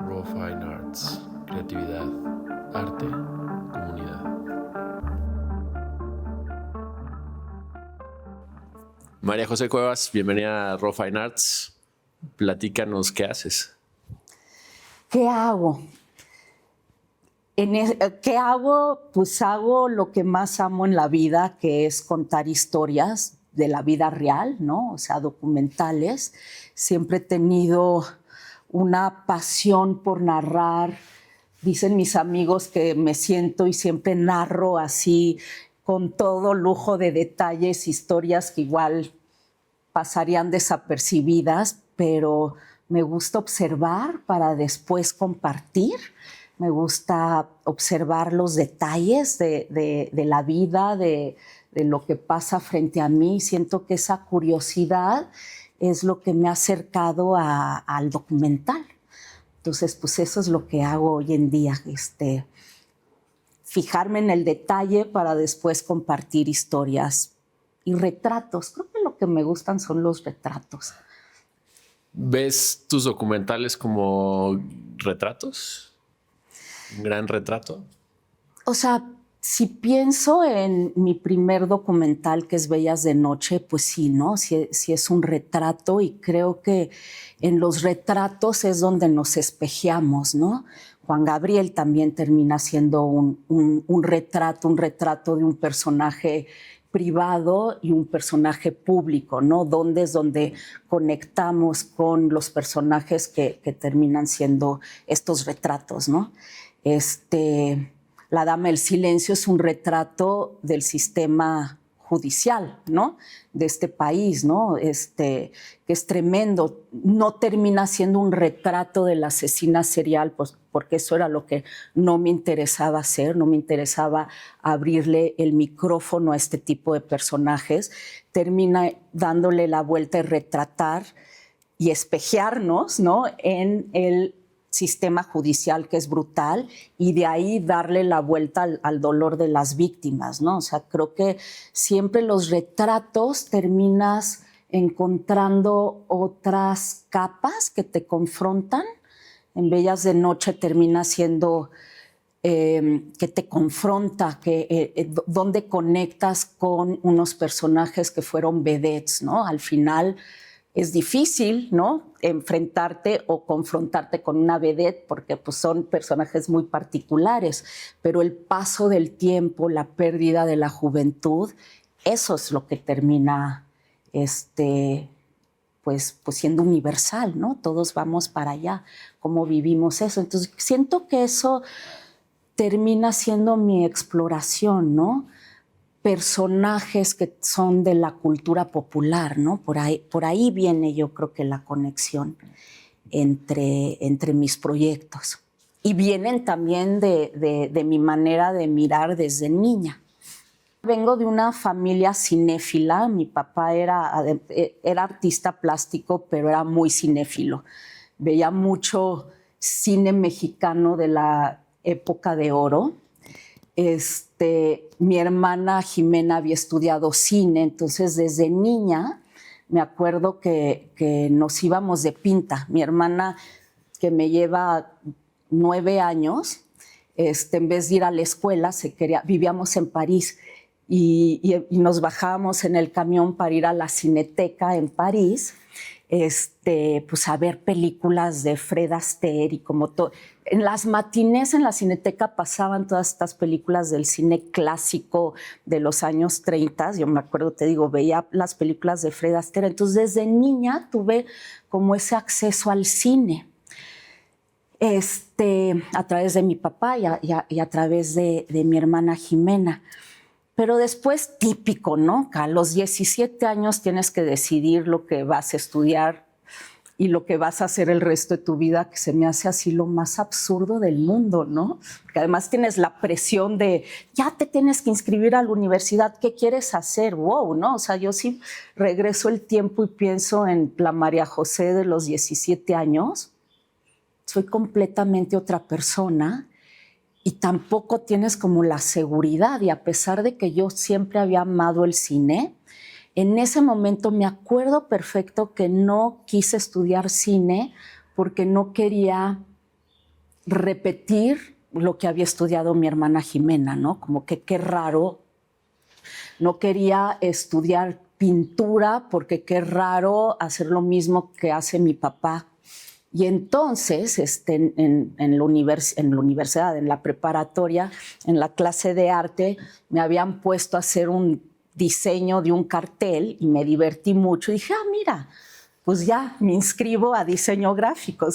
Raw Fine Arts, creatividad, arte, comunidad. María José Cuevas, bienvenida a Raw Fine Arts. Platícanos qué haces. ¿Qué hago? ¿Qué hago? Pues hago lo que más amo en la vida, que es contar historias de la vida real, ¿no? O sea, documentales. Siempre he tenido una pasión por narrar. Dicen mis amigos que me siento y siempre narro así, con todo lujo de detalles, historias que igual pasarían desapercibidas, pero me gusta observar para después compartir. Me gusta observar los detalles de la vida, de lo que pasa frente a mí. Siento que esa curiosidad es lo que me ha acercado al documental. Entonces, pues eso es lo que hago hoy en día, fijarme en el detalle para después compartir historias y retratos. Creo que lo que me gustan son los retratos. ¿Ves tus documentales como retratos? ¿Un gran retrato? O sea, si pienso en mi primer documental, que es Bellas de Noche, pues sí, ¿no? Sí es un retrato, y creo que en los retratos es donde nos espejeamos, ¿no? Juan Gabriel también termina siendo un retrato de un personaje privado y un personaje público, ¿no? Donde es donde conectamos con los personajes que terminan siendo estos retratos, ¿no? La Dama del Silencio es un retrato del sistema judicial, ¿no? De este país, ¿no? Que es tremendo. No termina siendo un retrato de la asesina serial, pues, porque eso era lo que no me interesaba hacer. No me interesaba abrirle el micrófono a este tipo de personajes. Termina dándole la vuelta y retratar y espejearnos, ¿no? En el sistema judicial, que es brutal, y de ahí darle la vuelta al dolor de las víctimas, ¿no? O sea, creo que siempre los retratos terminas encontrando otras capas que te confrontan. En Bellas de Noche termina siendo que te confronta, donde conectas con unos personajes que fueron vedettes, ¿no? Al final es difícil, ¿no?, enfrentarte o confrontarte con una vedette, porque pues, son personajes muy particulares, pero el paso del tiempo, la pérdida de la juventud, eso es lo que termina pues siendo universal, ¿no? Todos vamos para allá, cómo vivimos eso. Entonces siento que eso termina siendo mi exploración, ¿no? Personajes que son de la cultura popular, ¿no? Por ahí viene, yo creo que la conexión entre mis proyectos. Y vienen también de mi manera de mirar desde niña. Vengo de una familia cinéfila. Mi papá era artista plástico, pero era muy cinéfilo. Veía mucho cine mexicano de la época de oro. Mi hermana Jimena había estudiado cine, entonces desde niña me acuerdo que nos íbamos de pinta. Mi hermana, que me lleva 9 años, en vez de ir a la escuela, vivíamos en París, y nos bajábamos en el camión para ir a la Cineteca en París, pues a ver películas de Fred Astaire y como todo. En las matinés en la Cineteca pasaban todas estas películas del cine clásico de los años 30. Yo me acuerdo, te digo, veía las películas de Fred Astaire. Entonces, desde niña tuve como ese acceso al cine, a través de mi papá y a través de mi hermana Jimena. Pero después, típico, ¿no? A los 17 años tienes que decidir lo que vas a estudiar y lo que vas a hacer el resto de tu vida, que se me hace así lo más absurdo del mundo, ¿no? Porque además tienes la presión de, ya te tienes que inscribir a la universidad, ¿qué quieres hacer? Wow, ¿no? O sea, yo sí regreso el tiempo y pienso en la María José de los 17 años. Soy completamente otra persona. Y tampoco tienes como la seguridad, y a pesar de que yo siempre había amado el cine, en ese momento me acuerdo perfecto que no quise estudiar cine porque no quería repetir lo que había estudiado mi hermana Jimena, ¿no? Como que qué raro. No quería estudiar pintura porque qué raro hacer lo mismo que hace mi papá. Y entonces, en la universidad, en la preparatoria, en la clase de arte, me habían puesto a hacer un diseño de un cartel y me divertí mucho. Y dije, mira, pues ya me inscribo a diseño gráfico.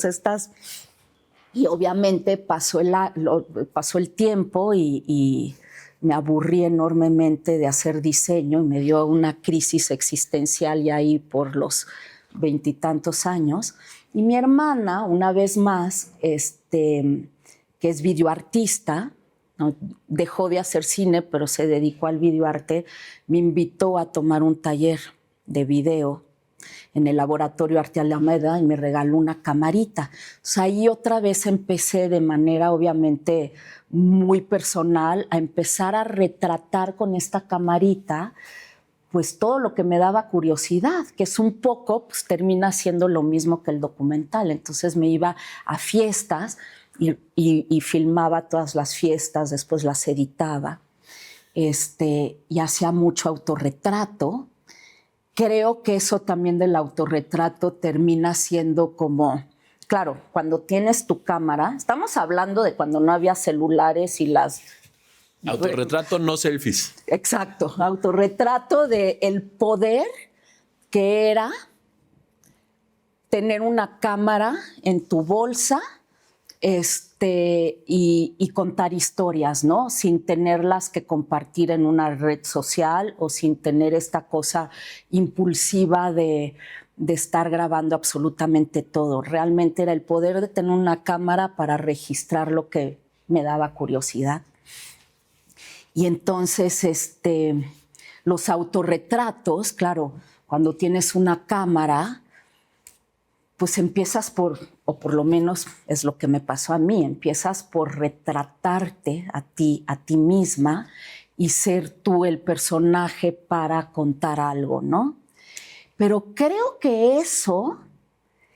Y obviamente pasó el tiempo y me aburrí enormemente de hacer diseño y me dio una crisis existencial ya ahí por los 20 y tantos años. Y mi hermana, una vez más, que es videoartista, ¿no? Dejó de hacer cine, pero se dedicó al videoarte, me invitó a tomar un taller de video en el Laboratorio Arte Alameda y me regaló una camarita. Entonces, ahí otra vez empecé de manera obviamente muy personal a empezar a retratar con esta camarita pues todo lo que me daba curiosidad, que es un poco, pues termina siendo lo mismo que el documental. Entonces me iba a fiestas y filmaba todas las fiestas, después las editaba, y hacía mucho autorretrato. Creo que eso también del autorretrato termina siendo como, claro, cuando tienes tu cámara, estamos hablando de cuando no había celulares y las... Autorretrato, no selfies. Exacto, autorretrato del poder que era tener una cámara en tu bolsa y contar historias, ¿no? Sin tenerlas que compartir en una red social o sin tener esta cosa impulsiva de estar grabando absolutamente todo. Realmente era el poder de tener una cámara para registrar lo que me daba curiosidad. Y entonces los autorretratos, claro, cuando tienes una cámara, pues empiezas o por lo menos es lo que me pasó a mí, empiezas por retratarte a ti misma y ser tú el personaje para contar algo, ¿no? Pero creo que eso,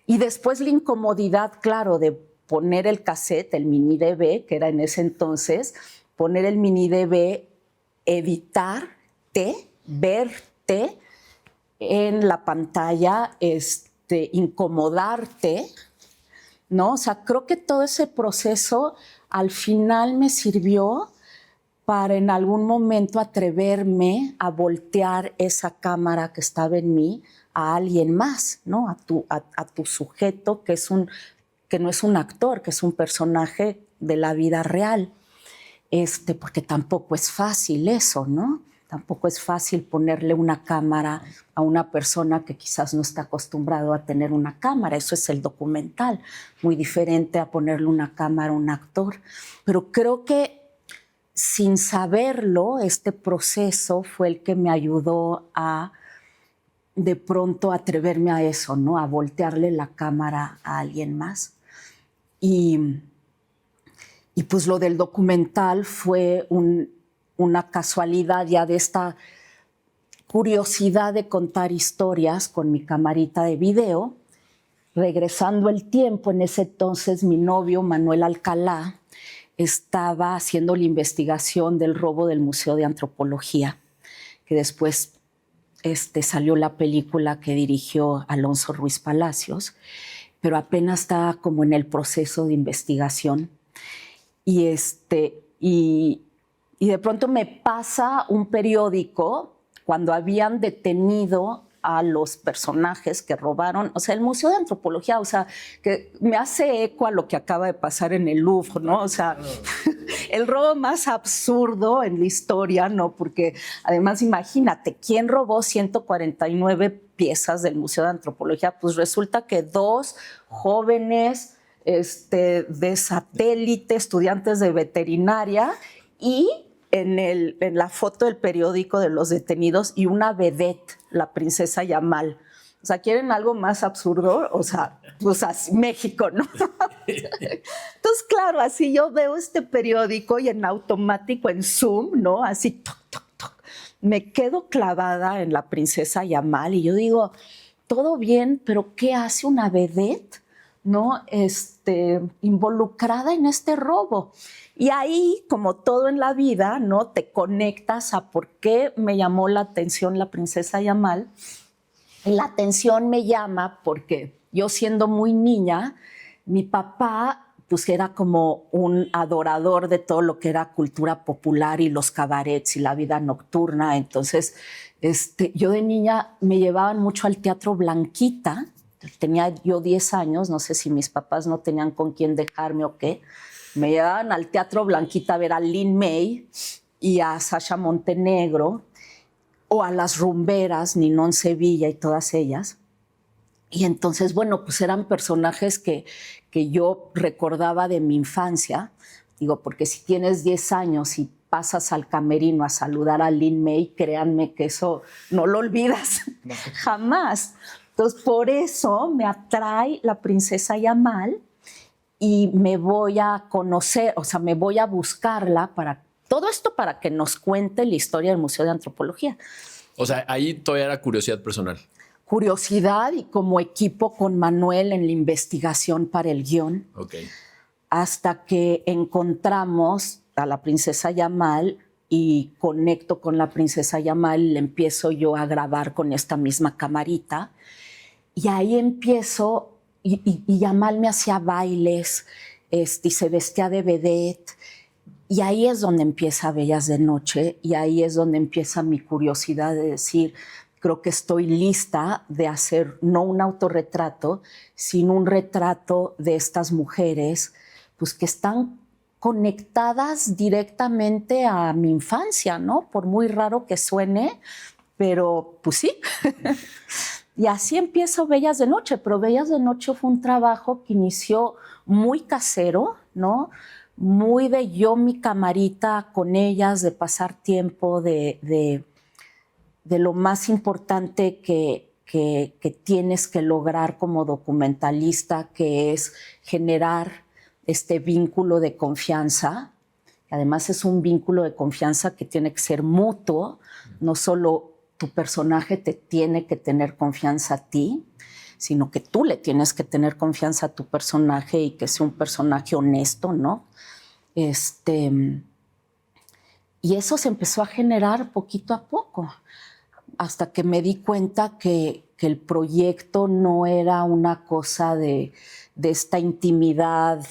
y después la incomodidad, claro, de poner el cassette, el mini DV, que era en ese entonces, poner el mini DV, editarte, verte en la pantalla, incomodarte, ¿no? O sea, creo que todo ese proceso al final me sirvió para en algún momento atreverme a voltear esa cámara que estaba en mí a alguien más, ¿no? A tu sujeto, que no es un actor, que es un personaje de la vida real. Porque tampoco es fácil eso, ¿no? Tampoco es fácil ponerle una cámara a una persona que quizás no está acostumbrado a tener una cámara. Eso es el documental, muy diferente a ponerle una cámara a un actor. Pero creo que sin saberlo, este proceso fue el que me ayudó a de pronto atreverme a eso, ¿no? A voltearle la cámara a alguien más. Y pues lo del documental fue una casualidad ya de esta curiosidad de contar historias con mi camarita de video. Regresando el tiempo, en ese entonces mi novio Manuel Alcalá estaba haciendo la investigación del robo del Museo de Antropología, que después salió la película que dirigió Alonso Ruiz Palacios, pero apenas estaba como en el proceso de investigación. Y de pronto me pasa un periódico cuando habían detenido a los personajes que robaron, o sea, el Museo de Antropología, o sea, que me hace eco a lo que acaba de pasar en el Louvre, ¿no? O sea, el robo más absurdo en la historia, ¿no? Porque además, imagínate, ¿quién robó 149 piezas del Museo de Antropología? Pues resulta que 2 jóvenes de satélite, estudiantes de veterinaria, y en la foto del periódico de los detenidos y una vedette, la princesa Yamal. O sea, ¿quieren algo más absurdo? O sea, pues así, México, ¿no? Entonces, claro, así yo veo este periódico y en automático, en Zoom, ¿no? Así, toc, toc, toc. Me quedo clavada en la princesa Yamal y yo digo, todo bien, pero ¿qué hace una vedette ¿no? Involucrada en este robo. Y ahí, como todo en la vida, ¿no? Te conectas a por qué me llamó la atención la princesa Yamal. Y la atención me llama porque yo, siendo muy niña, mi papá pues era como un adorador de todo lo que era cultura popular y los cabarets y la vida nocturna. Entonces, yo de niña me llevaban mucho al Teatro Blanquita. Tenía yo 10 años, no sé si mis papás no tenían con quién dejarme o qué. Me llevaban al Teatro Blanquita a ver a Lin May y a Sasha Montenegro, o a las rumberas, Ninón Sevilla y todas ellas. Y entonces, bueno, pues eran personajes que yo recordaba de mi infancia. Digo, porque si tienes 10 años y pasas al camerino a saludar a Lin May, créanme que eso no lo olvidas jamás. Entonces, por eso me atrae la princesa Yamal y me voy a conocer, o sea, me voy a buscarla para todo esto, para que nos cuente la historia del Museo de Antropología. O sea, ahí todavía era curiosidad personal. Curiosidad, y como equipo con Manuel en la investigación para el guión. Okay. Hasta que encontramos a la princesa Yamal y conecto con la princesa Yamal y le empiezo yo a grabar con esta misma camarita. Y ahí empiezo, y Yamal me hacía bailes, y se vestía de vedette. Y ahí es donde empieza Bellas de Noche, y ahí es donde empieza mi curiosidad de decir, creo que estoy lista de hacer no un autorretrato, sino un retrato de estas mujeres pues, que están conectadas directamente a mi infancia, ¿no? Por muy raro que suene, pero pues sí. Y así empiezo Bellas de Noche, pero Bellas de Noche fue un trabajo que inició muy casero, ¿no? Muy de yo, mi camarita con ellas, de pasar tiempo, de lo más importante que tienes que lograr como documentalista, que es generar este vínculo de confianza. Además es un vínculo de confianza que tiene que ser mutuo, no solo tu personaje te tiene que tener confianza a ti, sino que tú le tienes que tener confianza a tu personaje y que sea un personaje honesto, ¿no? Y eso se empezó a generar poquito a poco, hasta que me di cuenta que el proyecto no era una cosa de esta intimidad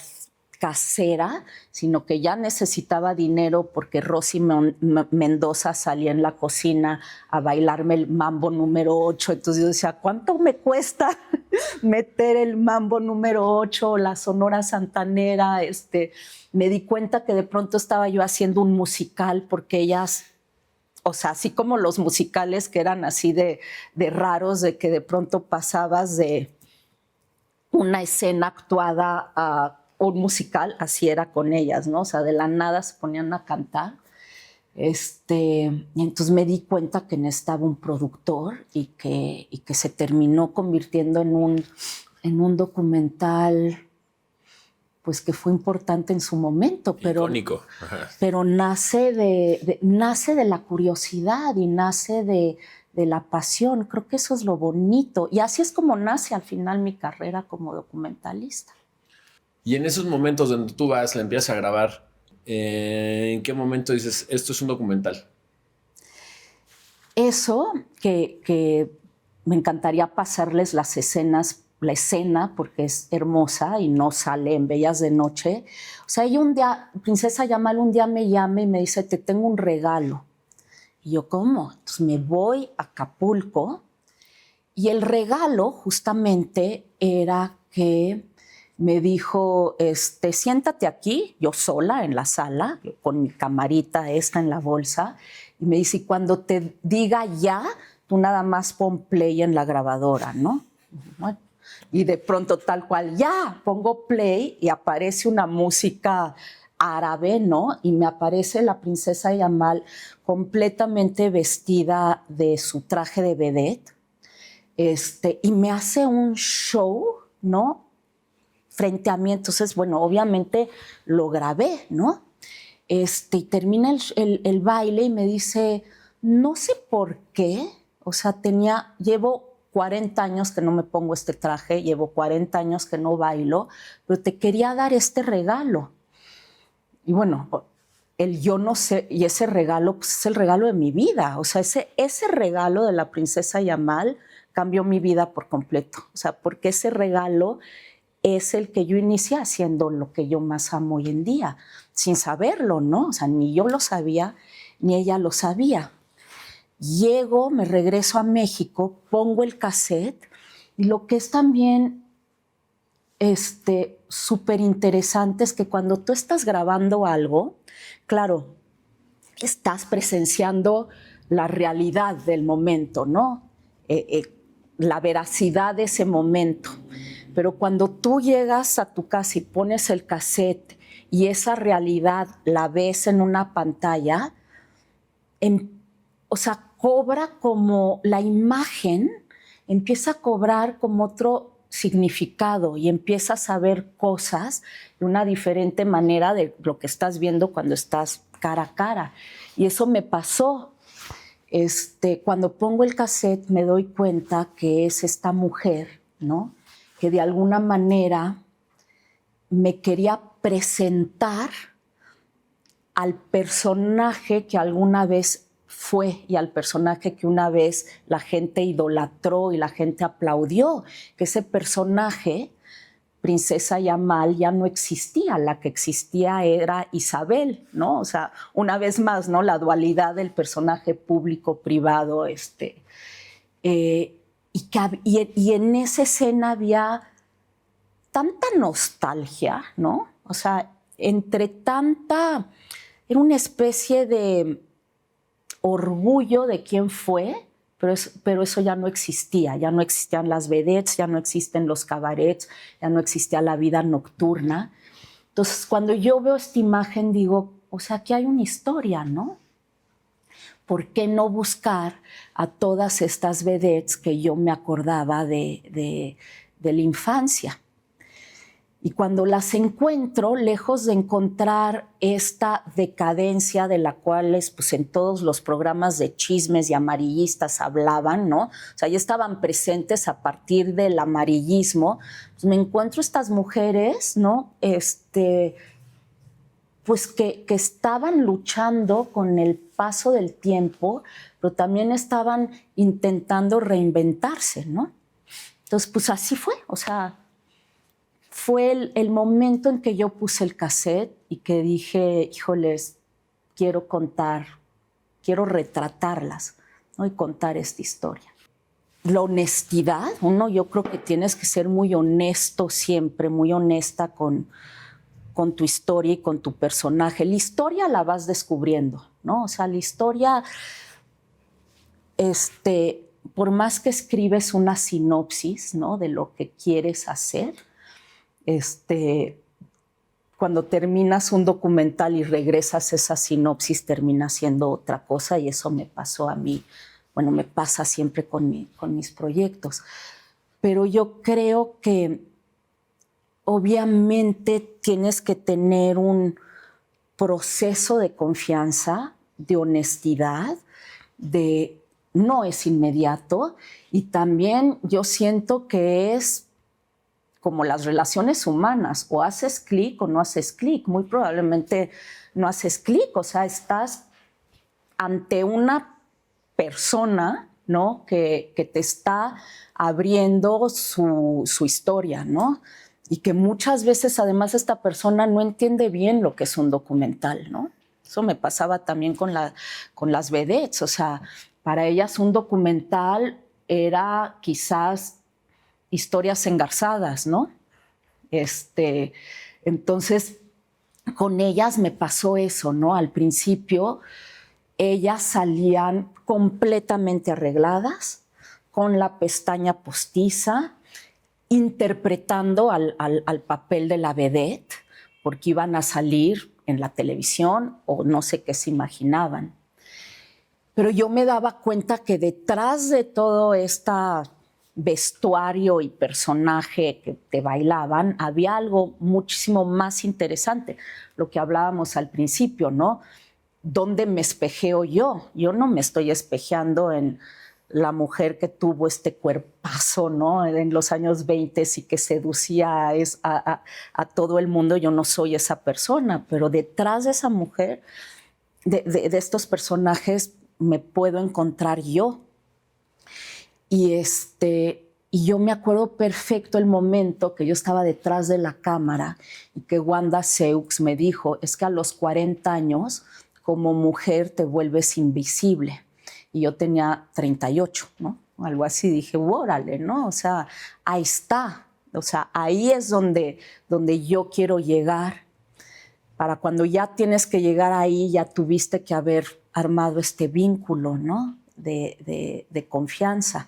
casera, sino que ya necesitaba dinero porque Rosy Mendoza salía en la cocina a bailarme el mambo número 8. Entonces yo decía, ¿cuánto me cuesta meter el mambo número 8, la Sonora Santanera? Me di cuenta que de pronto estaba yo haciendo un musical, porque ellas, o sea, así como los musicales que eran así de raros, de que de pronto pasabas de una escena actuada a un musical, así era con ellas, ¿no? O sea, de la nada se ponían a cantar. Y entonces me di cuenta que necesitaba un productor y que se terminó convirtiendo en un documental, pues que fue importante en su momento, pero icónico. Pero nace de la curiosidad y nace de la pasión. Creo que eso es lo bonito. Y así es como nace al final mi carrera como documentalista. Y en esos momentos donde tú vas, la empiezas a grabar, ¿en qué momento dices, esto es un documental? Eso, que me encantaría pasarles la escena, porque es hermosa y no sale en Bellas de Noche. O sea, ella un día, princesa Yamal un día me llama y me dice, te tengo un regalo. Y yo, ¿cómo? Entonces me voy a Acapulco, y el regalo justamente era que me dijo, siéntate aquí, yo sola en la sala, con mi camarita esta en la bolsa, y me dice, y cuando te diga ya, tú nada más pon play en la grabadora, ¿no? Bueno, y de pronto tal cual, ya, pongo play y aparece una música árabe, ¿no? Y me aparece la princesa Yamal completamente vestida de su traje de vedette, y me hace un show, ¿no? Frente a mí. Entonces, bueno, obviamente lo grabé, ¿no? Y termina el baile y me dice, no sé por qué, o sea, llevo 40 años que no me pongo este traje, llevo 40 años que no bailo, pero te quería dar este regalo. Y bueno, el yo no sé, y ese regalo pues, es el regalo de mi vida. O sea, ese regalo de la princesa Yamal cambió mi vida por completo. O sea, porque ese regalo es el que yo inicié haciendo lo que yo más amo hoy en día, sin saberlo, ¿no? O sea, ni yo lo sabía, ni ella lo sabía. Llego, me regreso a México, pongo el cassette, y lo que es también súper interesante es que cuando tú estás grabando algo, claro, estás presenciando la realidad del momento, ¿no? La veracidad de ese momento. Pero cuando tú llegas a tu casa y pones el cassette y esa realidad la ves en una pantalla, o sea, cobra como la imagen, empieza a cobrar como otro significado y empiezas a ver cosas de una diferente manera de lo que estás viendo cuando estás cara a cara. Y eso me pasó. Cuando pongo el cassette me doy cuenta que es esta mujer, ¿no? Que de alguna manera me quería presentar al personaje que alguna vez fue y al personaje que una vez la gente idolatró y la gente aplaudió, que ese personaje, Princesa Yamal, ya no existía, la que existía era Isabel, ¿no? O sea, una vez más, ¿no? La dualidad del personaje público-privado, y en esa escena había tanta nostalgia, ¿no? O sea, era una especie de orgullo de quién fue, pero eso ya no existían las vedettes, ya no existen los cabarets, ya no existía la vida nocturna. Entonces, cuando yo veo esta imagen, digo, o sea, aquí hay una historia, ¿no? ¿Por qué no buscar a todas estas vedettes que yo me acordaba de la infancia? Y cuando las encuentro, lejos de encontrar esta decadencia de la cual pues, en todos los programas de chismes y amarillistas hablaban, ¿no? O sea, ya estaban presentes a partir del amarillismo. Pues me encuentro estas mujeres, ¿no? Pues que estaban luchando con el paso del tiempo, pero también estaban intentando reinventarse, ¿no? Entonces, pues así fue, o sea, fue el momento en que yo puse el cassette y que dije, híjoles, quiero retratarlas, ¿no? Y contar esta historia. La honestidad, yo creo que tienes que ser muy honesto siempre, muy honesta con tu historia y con tu personaje. La historia la vas descubriendo, ¿no? O sea, la historia, por más que escribes una sinopsis, ¿no? De lo que quieres hacer, cuando terminas un documental y regresas esa sinopsis, termina siendo otra cosa, y eso me pasó a mí. Bueno, me pasa siempre con mis proyectos. Pero yo creo que obviamente tienes que tener un proceso de confianza, de honestidad, no es inmediato, y también yo siento que es como las relaciones humanas, o haces clic o no haces clic. Muy probablemente no haces clic, o sea, estás ante una persona, ¿no? que te está abriendo su historia, ¿no? Y que muchas veces además esta persona no entiende bien lo que es un documental, ¿no? Eso me pasaba también con las vedettes, o sea, para ellas un documental era quizás historias engarzadas, ¿no? Entonces, con ellas me pasó eso, ¿no? Al principio, ellas salían completamente arregladas, con la pestaña postiza, interpretando al papel de la vedette, porque iban a salir en la televisión o no sé qué se imaginaban. Pero yo me daba cuenta que detrás de todo esta vestuario y personaje que te bailaban, había algo muchísimo más interesante, lo que hablábamos al principio, ¿no? ¿Dónde me espejeo yo? Yo no me estoy espejeando en la mujer que tuvo este cuerpazo, ¿no? En los años 20 y que seducía a todo el mundo. Yo no soy esa persona, pero detrás de esa mujer, de estos personajes, me puedo encontrar yo. Y yo me acuerdo perfecto el momento que yo estaba detrás de la cámara y que Wanda Seux me dijo, es que a los 40 años, como mujer, te vuelves invisible. Y yo tenía 38, ¿no? Algo así. Dije, órale, ¿no? O sea, ahí está. O sea, ahí es donde yo quiero llegar. Para cuando ya tienes que llegar ahí, ya tuviste que haber armado este vínculo, ¿no? De confianza.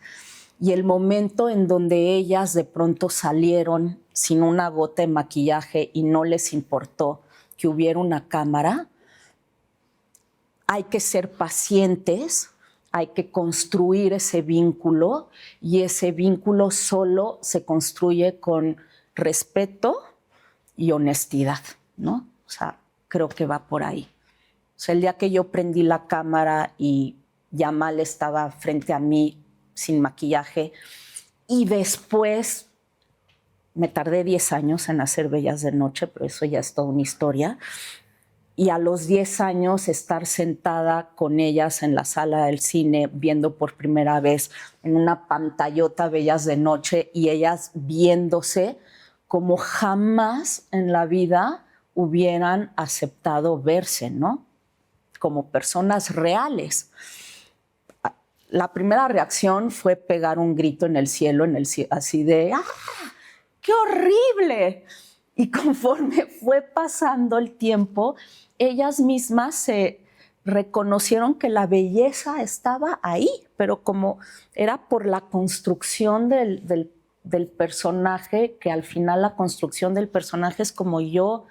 Y el momento en donde ellas de pronto salieron sin una gota de maquillaje y no les importó que hubiera una cámara, hay que ser pacientes, hay que construir ese vínculo y ese vínculo solo se construye con respeto y honestidad, ¿no? O sea, creo que va por ahí. O sea, el día que yo prendí la cámara y Yamal estaba frente a mí sin maquillaje y después me tardé 10 años en hacer Bellas de Noche, pero eso ya es toda una historia. Y a los 10 años estar sentada con ellas en la sala del cine, viendo por primera vez en una pantallota Bellas de Noche y ellas viéndose como jamás en la vida hubieran aceptado verse, ¿no? Como personas reales. La primera reacción fue pegar un grito en el cielo así de ¡ah! ¡Qué horrible! Y conforme fue pasando el tiempo, ellas mismas se reconocieron que la belleza estaba ahí, pero como era por la construcción del personaje, que al final la construcción del personaje es como yo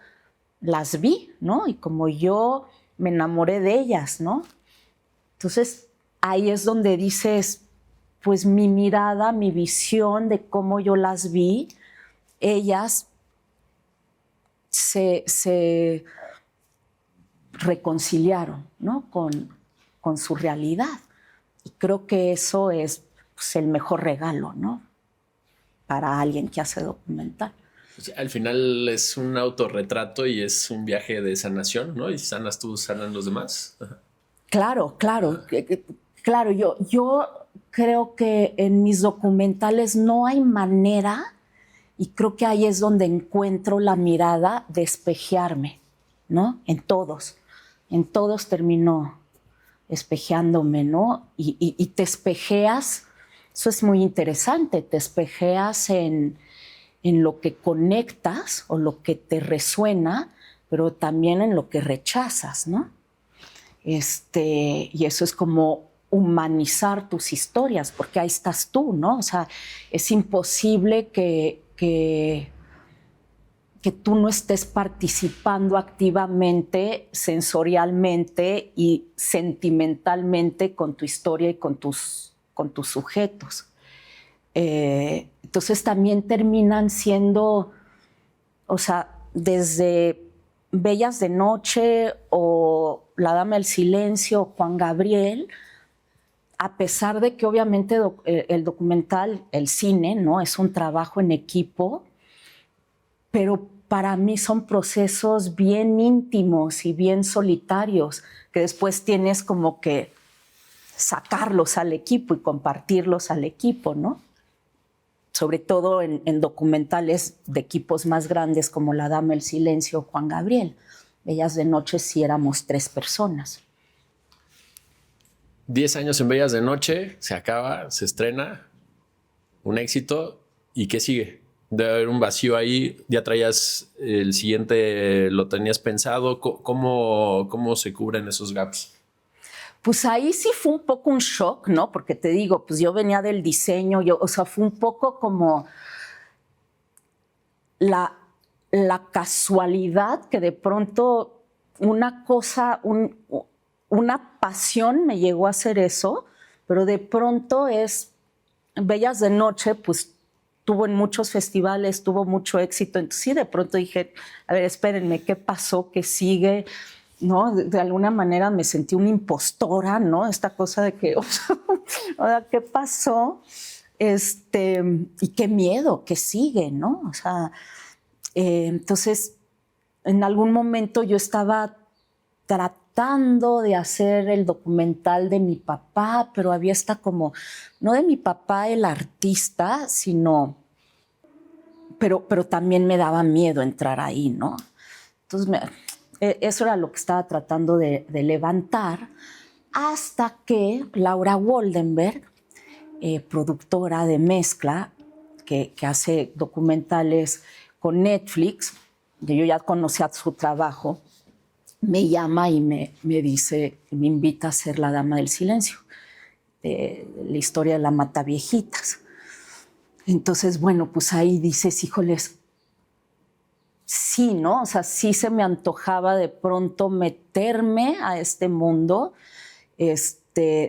las vi, ¿no? Y como yo me enamoré de ellas, ¿no? Entonces, ahí es donde dices, pues mi mirada, mi visión de cómo yo las vi, ellas se reconciliaron, ¿no? con su realidad. Y creo que eso es pues, el mejor regalo, ¿no? Para alguien que hace documental. Al final es un autorretrato y es un viaje de sanación, ¿no? Y si sanas tú, sanan los demás. Ajá. Claro, claro. Claro, yo creo que en mis documentales no hay manera, y creo que ahí es donde encuentro la mirada de espejearme, ¿no? En todos termino espejeándome, ¿no? Y te espejeas, eso es muy interesante, te espejeas en lo que conectas o lo que te resuena, pero también en lo que rechazas, ¿no? Y eso es como humanizar tus historias, porque ahí estás tú, ¿no? O sea, es imposible que tú no estés participando activamente, sensorialmente y sentimentalmente con tu historia y con tus sujetos. Entonces también terminan siendo, o sea, desde Bellas de Noche o La Dama del Silencio o Juan Gabriel, a pesar de que obviamente el documental, el cine, ¿no? Es un trabajo en equipo, pero para mí son procesos bien íntimos y bien solitarios, que después tienes como que sacarlos al equipo y compartirlos al equipo, ¿no? Sobre todo en documentales de equipos más grandes como La Dama del Silencio o Juan Gabriel. Bellas de Noche sí éramos 3 personas. 10 años en Bellas de Noche, se acaba, se estrena, un éxito. ¿Y qué sigue? Debe haber un vacío ahí. ¿Ya traías el siguiente, lo tenías pensado? ¿Cómo se cubren esos gaps? Pues ahí sí fue un poco un shock, ¿no? Porque te digo, pues yo venía del diseño, o sea, fue un poco como la casualidad que de pronto una cosa, una pasión me llegó a hacer eso, pero de pronto es Bellas de Noche, pues tuvo en muchos festivales, tuvo mucho éxito. Entonces sí, de pronto dije, a ver, espérenme, ¿qué pasó? ¿Qué sigue? ¿no? De alguna manera me sentí una impostora, ¿no? Esta cosa de que, o sea, ¿qué pasó? Y qué miedo, que sigue, ¿no? O sea, entonces, en algún momento yo estaba tratando de hacer el documental de mi papá, pero había esta como, no de mi papá el artista, sino, pero también me daba miedo entrar ahí, ¿no? Entonces, eso era lo que estaba tratando de levantar, hasta que Laura Woldenberg, productora de Mezcla, que hace documentales con Netflix, que yo ya conocía su trabajo, me llama y me dice, me invita a ser la Dama del Silencio, de la historia de la Mataviejitas. Entonces, bueno, pues ahí dices, híjoles, sí, ¿no? O sea, sí se me antojaba de pronto meterme a este mundo,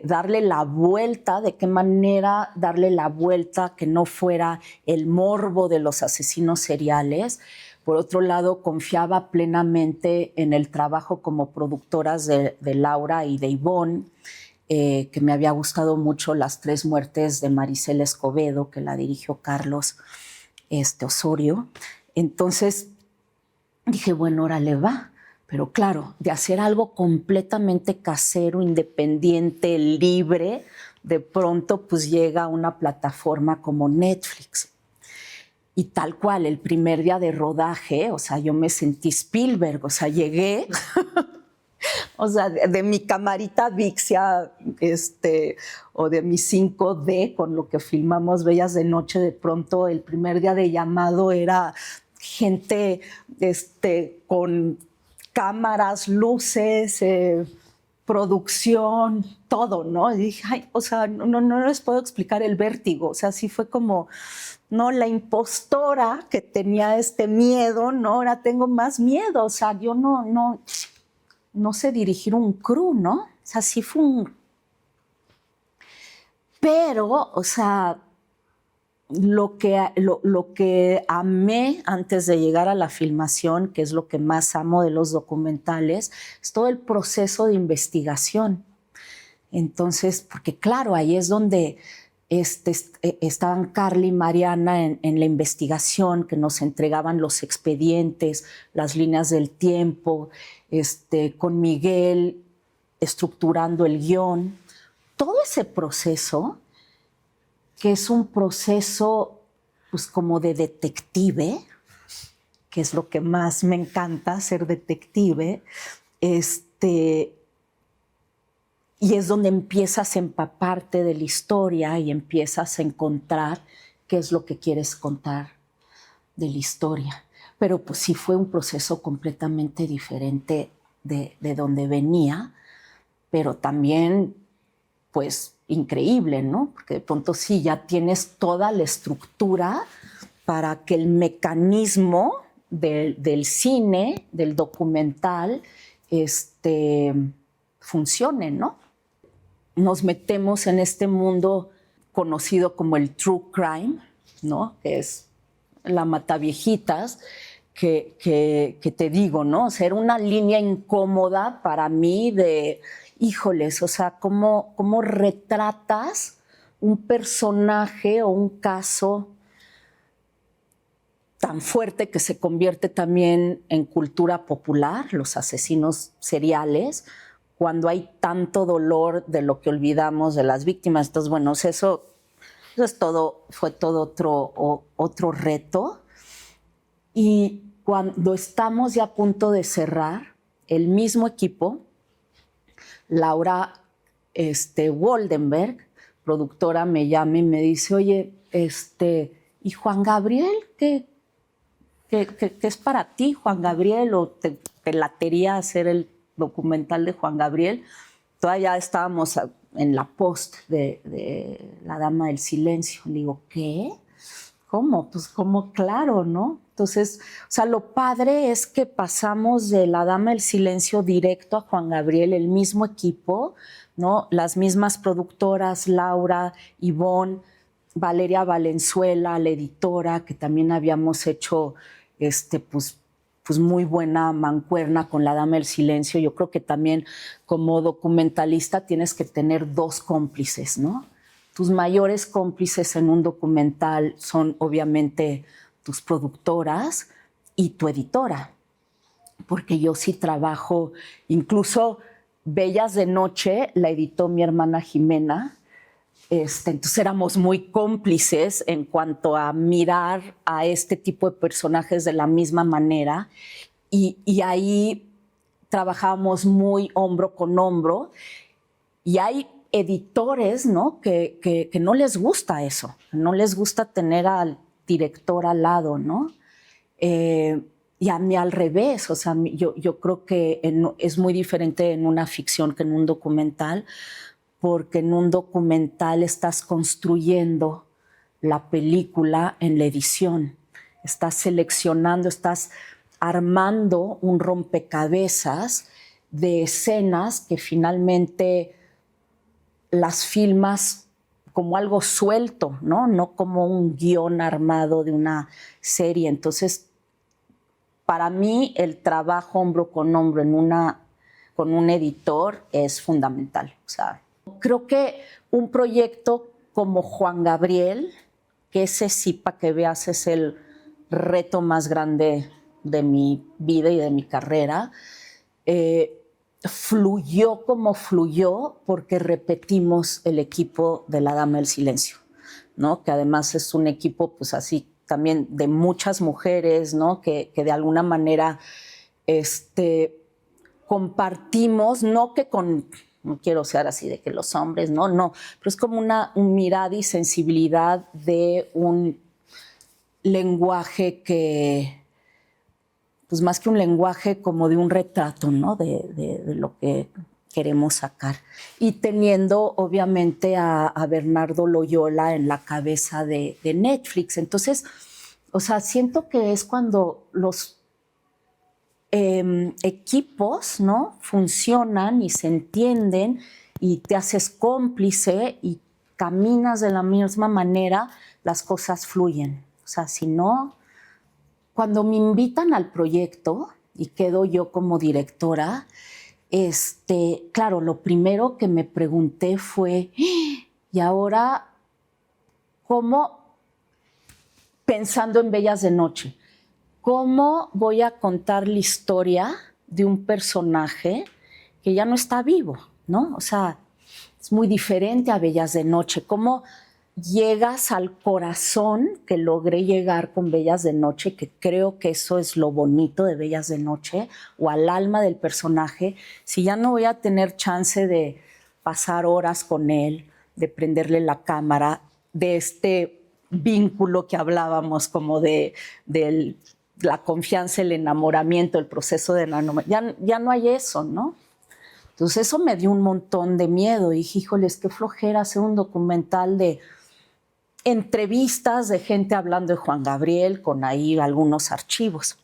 darle la vuelta, de qué manera darle la vuelta que no fuera el morbo de los asesinos seriales. Por otro lado, confiaba plenamente en el trabajo como productoras de Laura y de Ivonne, que me había gustado mucho Las Tres Muertes de Maricela Escobedo, que la dirigió Carlos Osorio. Entonces dije, bueno, órale, va. Pero claro, de hacer algo completamente casero, independiente, libre, de pronto pues llega a una plataforma como Netflix. Y tal cual, el primer día de rodaje, o sea, yo me sentí Spielberg, o sea, llegué, o sea, de mi camarita Vixia, o de mi 5D, con lo que filmamos Bellas de Noche, de pronto el primer día de llamado era gente, con cámaras, luces, producción, todo, ¿no? Y dije, ay, o sea, no les puedo explicar el vértigo, o sea, sí fue como, no, la impostora que tenía este miedo, no, ahora tengo más miedo, o sea, yo no sé dirigir un crew, ¿no? O sea, sí fue un... Pero, o sea, lo que amé antes de llegar a la filmación, que es lo que más amo de los documentales, es todo el proceso de investigación. Entonces, porque claro, ahí es donde estaban Carla y Mariana en la investigación, que nos entregaban los expedientes, las líneas del tiempo, con Miguel estructurando el guión. Todo ese proceso, que es un proceso pues como de detective, que es lo que más me encanta, ser detective, y es donde empiezas a empaparte de la historia y empiezas a encontrar qué es lo que quieres contar de la historia. Pero pues sí fue un proceso completamente diferente de donde venía, pero también pues increíble, ¿no? Porque de pronto sí ya tienes toda la estructura para que el mecanismo del cine, del documental, funcione, ¿no? Nos metemos en este mundo conocido como el true crime, ¿no? Que es la Mataviejitas, que te digo, ¿no? O sea, era una línea incómoda para mí de, híjoles, o sea, ¿cómo retratas un personaje o un caso tan fuerte que se convierte también en cultura popular, los asesinos seriales, cuando hay tanto dolor de lo que olvidamos de las víctimas? Entonces, bueno, eso es todo, fue todo otro reto. Y cuando estamos ya a punto de cerrar, el mismo equipo, Laura Woldenberg, productora, me llama y me dice, oye, ¿y Juan Gabriel? ¿Qué es para ti, Juan Gabriel? ¿O te latería hacer el documental de Juan Gabriel? Todavía estábamos en la post de La Dama del Silencio. Le digo, ¿qué? ¿Cómo? Pues como claro, ¿no? Entonces, o sea, lo padre es que pasamos de La Dama del Silencio directo a Juan Gabriel, el mismo equipo, ¿no? Las mismas productoras, Laura, Ivonne, Valeria Valenzuela, la editora, que también habíamos hecho, pues, pues muy buena mancuerna con La Dama del Silencio. Yo creo que también como documentalista tienes que tener dos cómplices, ¿no? Tus mayores cómplices en un documental son obviamente tus productoras y tu editora, porque yo sí trabajo, incluso Bellas de Noche la editó mi hermana Jimena. Entonces éramos muy cómplices en cuanto a mirar a este tipo de personajes de la misma manera y ahí trabajábamos muy hombro con hombro y hay editores, ¿no? que no les gusta eso, no les gusta tener al director al lado, ¿no? Y a mí al revés, o sea, yo creo que es muy diferente en una ficción que en un documental, porque en un documental estás construyendo la película en la edición, estás seleccionando, estás armando un rompecabezas de escenas que finalmente las filmas como algo suelto, ¿no? No como un guión armado de una serie. Entonces, para mí el trabajo hombro con hombro con un editor es fundamental. O sea, creo que un proyecto como Juan Gabriel, que ese sí, para que veas, es el reto más grande de mi vida y de mi carrera, fluyó como fluyó porque repetimos el equipo de La Dama del Silencio, ¿no? Que además es un equipo pues así también de muchas mujeres, ¿no? Que de alguna manera compartimos, no quiero ser así de que los hombres, no, pero es como una mirada y sensibilidad de un lenguaje que, pues más que un lenguaje, como de un retrato, ¿no? De lo que queremos sacar. Y teniendo, obviamente, a Bernardo Loyola en la cabeza de Netflix. Entonces, o sea, siento que es cuando los equipos, ¿no? funcionan y se entienden y te haces cómplice y caminas de la misma manera, las cosas fluyen. O sea, si no, cuando me invitan al proyecto y quedo yo como directora, claro, lo primero que me pregunté fue, ¿y ahora cómo? Pensando en Bellas de Noche, ¿cómo voy a contar la historia de un personaje que ya no está vivo, ¿no? O sea, es muy diferente a Bellas de Noche. ¿Cómo llegas al corazón que logré llegar con Bellas de Noche, que creo que eso es lo bonito de Bellas de Noche, o al alma del personaje, si ya no voy a tener chance de pasar horas con él, de prenderle la cámara, de este vínculo que hablábamos como de la confianza, el enamoramiento, el proceso de enamoramiento, ya no hay eso, ¿no? Entonces eso me dio un montón de miedo y dije, híjoles, qué flojera hacer un documental de entrevistas de gente hablando de Juan Gabriel con ahí algunos archivos.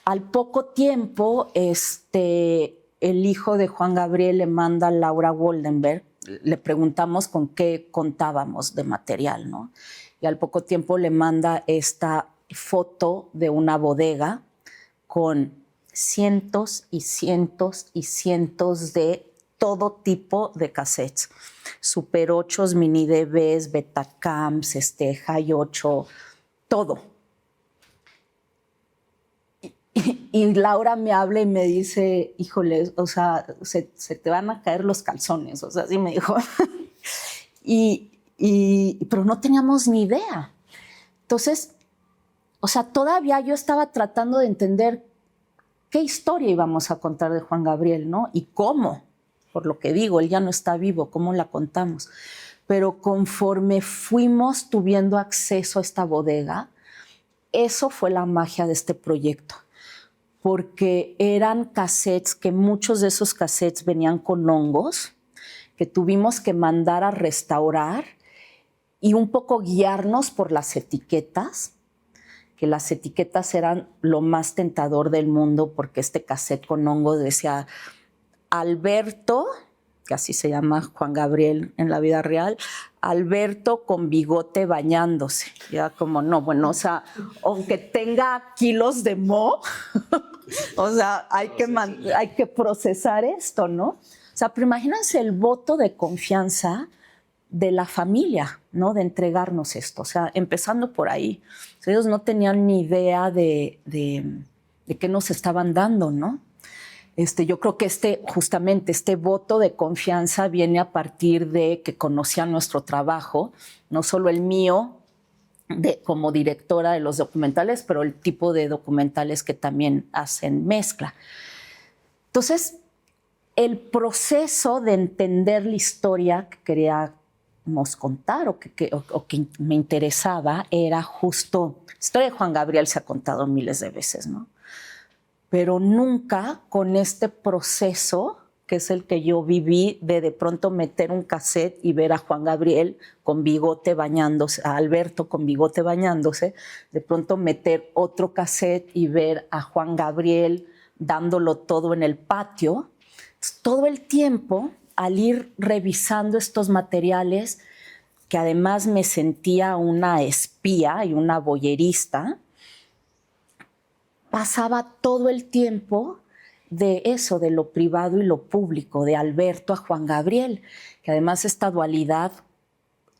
Al poco tiempo, el hijo de Juan Gabriel le manda a Laura Goldenberg, le preguntamos con qué contábamos de material, ¿no? Y al poco tiempo le manda esta foto de una bodega con cientos y cientos y cientos de todo tipo de cassettes. Super 8, mini DVs, Betacams, Hi 8, todo. Y Laura me habla y me dice, híjole, o sea, se te van a caer los calzones, o sea, así me dijo. Pero no teníamos ni idea. Entonces, o sea, todavía yo estaba tratando de entender qué historia íbamos a contar de Juan Gabriel, ¿no? Y cómo, por lo que digo, él ya no está vivo, ¿cómo la contamos? Pero conforme fuimos tuviendo acceso a esta bodega, eso fue la magia de este proyecto, porque eran cassettes que muchos de esos cassettes venían con hongos, que tuvimos que mandar a restaurar y un poco guiarnos por las etiquetas, que las etiquetas eran lo más tentador del mundo, porque este cassette con hongo decía Alberto que así se llama Juan Gabriel en la vida real, Alberto con bigote bañándose. Ya como no, bueno, o sea, aunque tenga kilos de moho, o sea, hay que procesar esto, ¿no? O sea, pero imagínense el voto de confianza de la familia, ¿no? De entregarnos esto, o sea, empezando por ahí. O sea, ellos no tenían ni idea de qué nos estaban dando, ¿no? Yo creo que justamente este voto de confianza viene a partir de que conocían nuestro trabajo, no solo el mío como directora de los documentales, pero el tipo de documentales que también hacen mezcla. Entonces, el proceso de entender la historia que queríamos contar o que me interesaba era justo, la historia de Juan Gabriel se ha contado miles de veces, ¿no? Pero nunca con este proceso, que es el que yo viví, de pronto meter un cassette y ver a Juan Gabriel con bigote bañándose, a Alberto con bigote bañándose, de pronto meter otro cassette y ver a Juan Gabriel dándolo todo en el patio. Todo el tiempo, al ir revisando estos materiales, que además me sentía una espía y una voyerista, pasaba todo el tiempo de eso, de lo privado y lo público, de Alberto a Juan Gabriel, que además esta dualidad,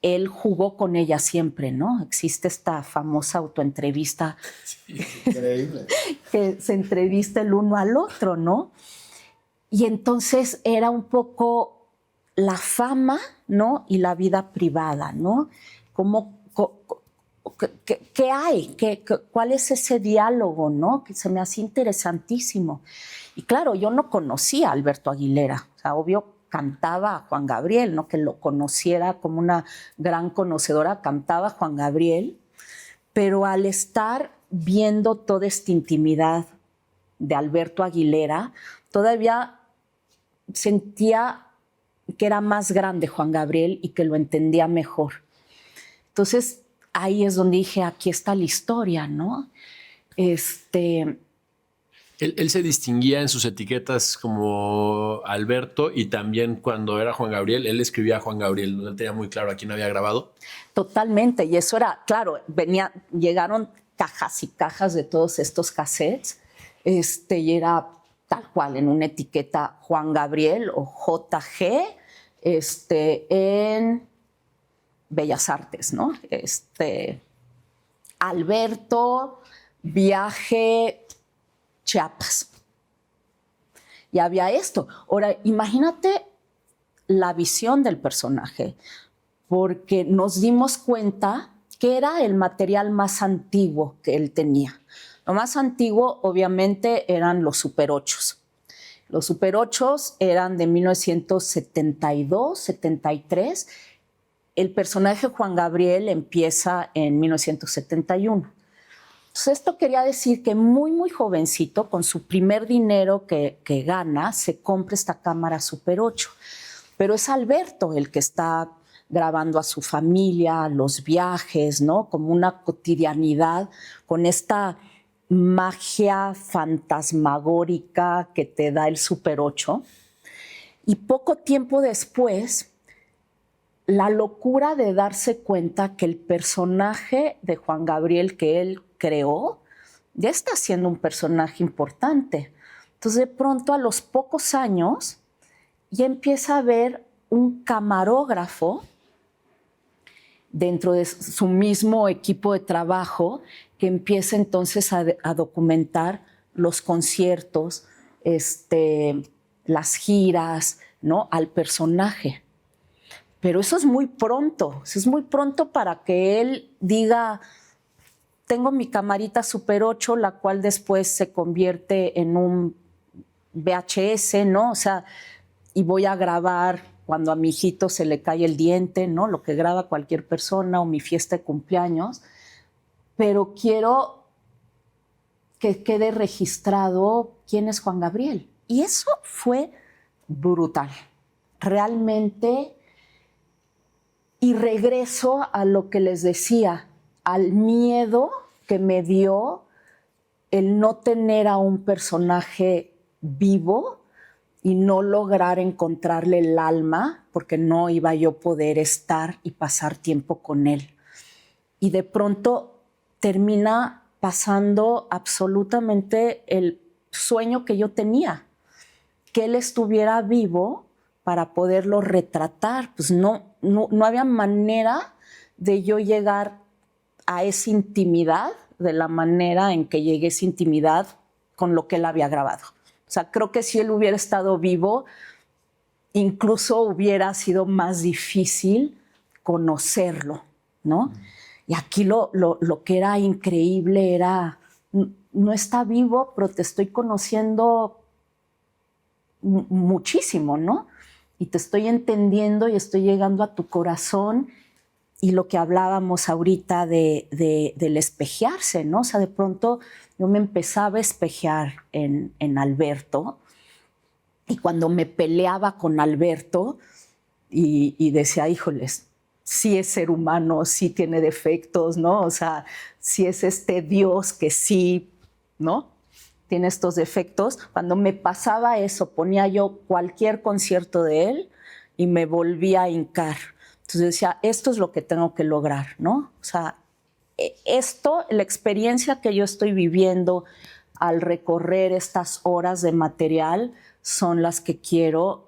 él jugó con ella siempre, ¿no? Existe esta famosa autoentrevista. Sí, increíble. Que se entrevista el uno al otro, ¿no? Y entonces era un poco la fama, ¿no? Y la vida privada, ¿no? ¿Qué hay? ¿Cuál es ese diálogo, no? Que se me hacía interesantísimo. Y claro, yo no conocía a Alberto Aguilera. O sea, obvio, cantaba a Juan Gabriel, ¿no? Que lo conociera como una gran conocedora, cantaba a Juan Gabriel. Pero al estar viendo toda esta intimidad de Alberto Aguilera, todavía sentía que era más grande Juan Gabriel y que lo entendía mejor. Entonces, ahí es donde dije, aquí está la historia, ¿no? Él se distinguía en sus etiquetas como Alberto y también cuando era Juan Gabriel, él escribía a Juan Gabriel, no tenía muy claro a quién había grabado. Totalmente, y eso era, claro, llegaron cajas y cajas de todos estos cassettes, y era tal cual, en una etiqueta Juan Gabriel o JG, en Bellas Artes, ¿no? Alberto, viaje, Chiapas. Y había esto. Ahora, imagínate la visión del personaje, porque nos dimos cuenta que era el material más antiguo que él tenía. Lo más antiguo, obviamente, eran los Super 8. Los Super 8 eran de 1972, 73. El personaje Juan Gabriel empieza en 1971. Entonces, esto quería decir que muy, muy jovencito, con su primer dinero que gana, se compra esta cámara Super 8. Pero es Alberto el que está grabando a su familia, los viajes, ¿no? Como una cotidianidad, con esta magia fantasmagórica que te da el Super 8. Y poco tiempo después, la locura de darse cuenta que el personaje de Juan Gabriel que él creó ya está siendo un personaje importante. Entonces, de pronto, a los pocos años, ya empieza a ver un camarógrafo dentro de su mismo equipo de trabajo que empieza entonces a documentar los conciertos, las giras, ¿no? Al personaje. Pero eso es muy pronto para que él diga, tengo mi camarita Super 8, la cual después se convierte en un VHS, ¿no? O sea, y voy a grabar cuando a mi hijito se le cae el diente, ¿no? Lo que graba cualquier persona, o mi fiesta de cumpleaños. Pero quiero que quede registrado quién es Juan Gabriel. Y eso fue brutal. Realmente. Y regreso a lo que les decía, al miedo que me dio el no tener a un personaje vivo y no lograr encontrarle el alma, porque no iba yo a poder estar y pasar tiempo con él. Y de pronto termina pasando absolutamente el sueño que yo tenía, que él estuviera vivo para poderlo retratar. Pues no había manera de yo llegar a esa intimidad de la manera en que llegué a esa intimidad con lo que él había grabado. O sea, creo que si él hubiera estado vivo, incluso hubiera sido más difícil conocerlo, ¿no? Y aquí lo que era increíble era, no está vivo, pero te estoy conociendo muchísimo, ¿no? Y te estoy entendiendo y estoy llegando a tu corazón. Y lo que hablábamos ahorita del espejearse, ¿no? O sea, de pronto yo me empezaba a espejear en Alberto, y cuando me peleaba con Alberto y decía, híjoles, sí es ser humano, sí tiene defectos, ¿no? O sea, sí es este Dios que sí, ¿no? Tiene estos defectos. Cuando me pasaba eso, ponía yo cualquier concierto de él y me volvía a hincar. Entonces decía, esto es lo que tengo que lograr, ¿no? O sea, esto, la experiencia que yo estoy viviendo al recorrer estas horas de material son las que quiero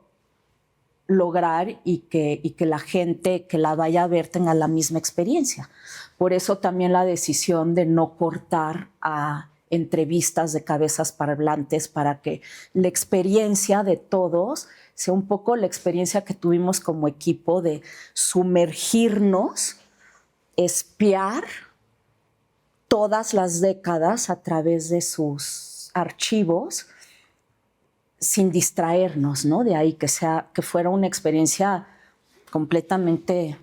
lograr y que la gente que la vaya a ver tenga la misma experiencia. Por eso también la decisión de no cortar a entrevistas de cabezas parlantes, para que la experiencia de todos sea un poco la experiencia que tuvimos como equipo de sumergirnos, espiar todas las décadas a través de sus archivos sin distraernos, ¿no? De ahí que fuera una experiencia completamente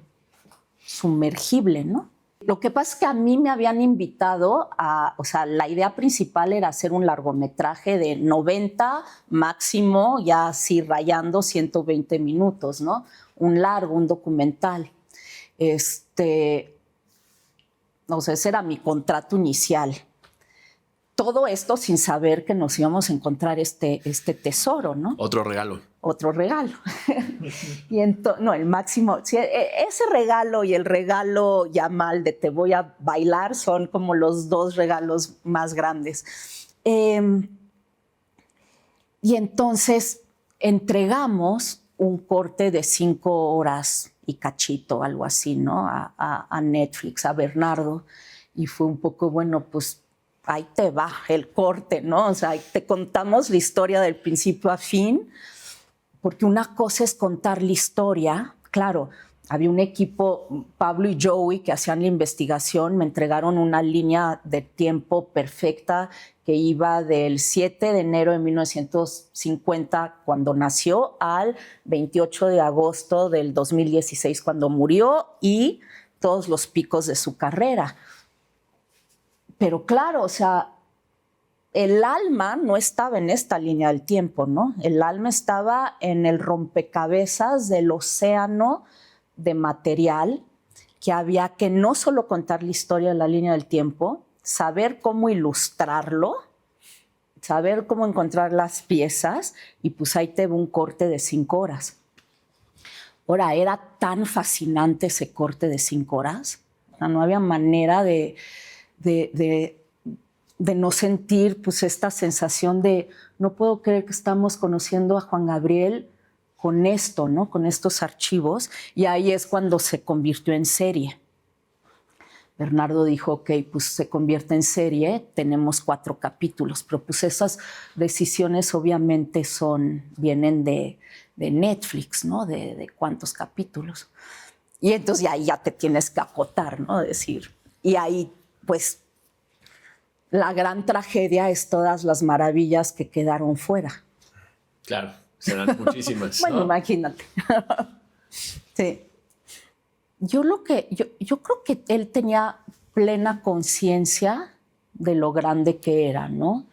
sumergible, ¿no? Lo que pasa es que a mí me habían invitado o sea, la idea principal era hacer un largometraje de 90, máximo, ya así rayando 120 minutos, ¿no? Un largo, un documental. O sea, ese era mi contrato inicial. Todo esto sin saber que nos íbamos a encontrar este tesoro, ¿no? Otro regalo. Otro regalo. Y no, el máximo, sí, ese regalo y el regalo Yamal de te voy a bailar son como los dos regalos más grandes. Y entonces entregamos un corte de 5 horas y cachito, algo así, ¿no? A Netflix, a Bernardo. Y fue un poco, bueno, pues ahí te va el corte, ¿no? O sea, te contamos la historia del principio a fin, porque una cosa es contar la historia. Claro, había un equipo, Pablo y Joey, que hacían la investigación, me entregaron una línea de tiempo perfecta que iba del 7 de enero de 1950, cuando nació, al 28 de agosto del 2016, cuando murió, y todos los picos de su carrera. Pero claro, o sea, el alma no estaba en esta línea del tiempo, ¿no? El alma estaba en el rompecabezas del océano de material, que había que no solo contar la historia de la línea del tiempo, saber cómo ilustrarlo, saber cómo encontrar las piezas, y pues ahí te va un corte de 5 horas. Ahora, era tan fascinante ese corte de 5 horas, o sea, no había manera de no sentir pues esta sensación de no puedo creer que estamos conociendo a Juan Gabriel con esto, ¿no? Con estos archivos, y ahí es cuando se convirtió en serie. Bernardo dijo, ok, pues se convierte en serie, tenemos 4 capítulos, pero pues esas decisiones obviamente vienen de Netflix, ¿no? De cuántos capítulos. Y entonces ahí ya te tienes que acotar, ¿no? Decir, y ahí pues la gran tragedia es todas las maravillas que quedaron fuera. Claro, serán muchísimas. Bueno, ¿no? Imagínate. Sí. Yo creo que él tenía plena conciencia de lo grande que era, ¿no?